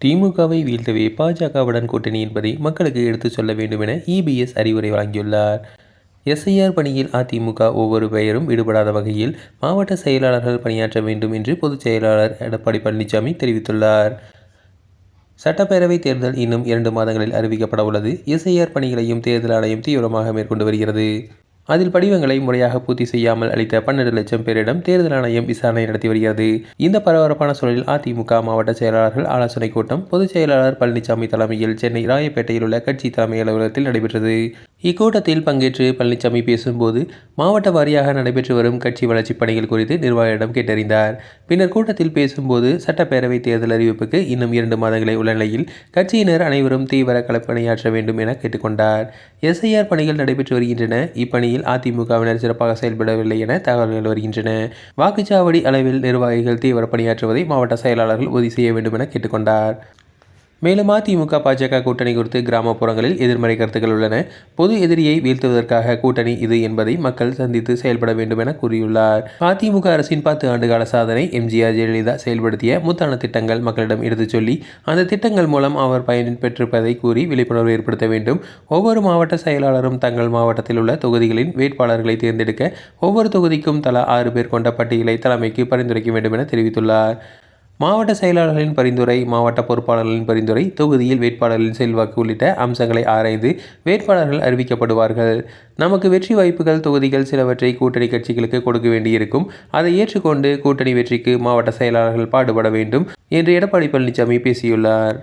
திமுகவை வீழ்த்தவே பாஜகவுடன் கூட்டணி என்பதை மக்களுக்கு எடுத்துச் சொல்ல வேண்டும் என இபிஎஸ் அறிவுரை வழங்கியுள்ளார். எஸ்ஐஆர் பணியில் அதிமுக ஒவ்வொரு பெயரும் விடுபடாத வகையில் மாவட்ட செயலாளர்கள் பணியாற்ற வேண்டும் என்று பொதுச் செயலாளர் எடப்பாடி பழனிசாமி தெரிவித்துள்ளார். சட்டப்பேரவை தேர்தல் இன்னும் 2 மாதங்களில் அறிவிக்கப்பட உள்ளது. எஸ்ஐஆர் பணிகளையும் தேர்தல் ஆணையம் தீவிரமாக மேற்கொண்டு வருகிறது. அதில் படிவங்களை முறையாக பூர்த்தி செய்யாமல் அளித்த 12 லட்சம் பேரிடம் தேர்தல் ஆணையம் விசாரணை நடத்தி வருகிறது. இந்த பரபரப்பான சூழலில் அதிமுக மாவட்ட செயலாளர்கள் ஆலோசனைக் கூட்டம் பொதுச் செயலாளர் பழனிசாமி தலைமையில் சென்னை ராயப்பேட்டையில் உள்ள கட்சி தலைமை அலுவலகத்தில் நடைபெற்றது. இக்கூட்டத்தில் பங்கேற்று பழனிசாமி பேசும்போது மாவட்ட வாரியாக நடைபெற்று வரும் கட்சி வளர்ச்சிப் பணிகள் குறித்து நிர்வாகிகளிடம் கேட்டறிந்தார். பின்னர் கூட்டத்தில் பேசும்போது சட்டப்பேரவை தேர்தல் அறிவிப்புக்கு இன்னும் 2 மாதங்களே உள்ள நிலையில் கட்சியினர் அனைவரும் தீவிர களப்பணியாற்ற வேண்டும் என கேட்டுக்கொண்டார். எஸ்ஐஆர் பணிகள் நடைபெற்று வருகின்றன. இப்பணியில் அதிமுகவினர் சிறப்பாக செயல்படவில்லை என தகவல்கள் வருகின்றன. வாக்குச்சாவடி அளவில் நிர்வாகிகள் தீவிர பணியாற்றுவதை மாவட்ட செயலாளர்கள் உறுதி செய்ய வேண்டும் என கேட்டுக்கொண்டார். மேலும் அதிமுக பாஜக கூட்டணி குறித்து கிராமப்புறங்களில் எதிர்மறை கருத்துக்கள் உள்ளன. பொது எதிரியை வீழ்த்துவதற்காக கூட்டணி இது என்பதை மக்கள் சந்தித்து செயல்பட வேண்டும் என கூறியுள்ளார். அதிமுக அரசின் 10 ஆண்டுகால சாதனை எம்ஜிஆர் ஜெயலலிதா செயல்படுத்திய முத்தான திட்டங்கள் மக்களிடம் எடுத்துச் சொல்லி அந்த திட்டங்கள் மூலம் அவர் பயன் பெற்றிருப்பதை கூறி விழிப்புணர்வு ஏற்படுத்த வேண்டும். ஒவ்வொரு மாவட்ட செயலாளரும் தங்கள் மாவட்டத்தில் உள்ள தொகுதிகளின் வேட்பாளர்களை தேர்ந்தெடுக்க ஒவ்வொரு தொகுதிக்கும் தலா 6 பேர் கொண்ட பட்டியலை தலைமைக்கு பரிந்துரைக்க வேண்டும் என தெரிவித்துள்ளார். மாவட்ட செயலாளர்களின் பரிந்துரை, மாவட்ட பொறுப்பாளர்களின் பரிந்துரை, தொகுதியில் வேட்பாளர்களின் செல்வாக்கு உள்ளிட்ட அம்சங்களை ஆராய்ந்து வேட்பாளர்கள் அறிவிக்கப்படுவார்கள். நமக்கு வெற்றி வாய்ப்புகள் தொகுதிகள் சிலவற்றை கூட்டணி கட்சிகளுக்கு கொடுக்க வேண்டியிருக்கும். அதை ஏற்றுக்கொண்டு கூட்டணி வெற்றிக்கு மாவட்ட செயலாளர்கள் பாடுபட வேண்டும் என்று எடப்பாடி பழனிசாமி பேசியுள்ளார்.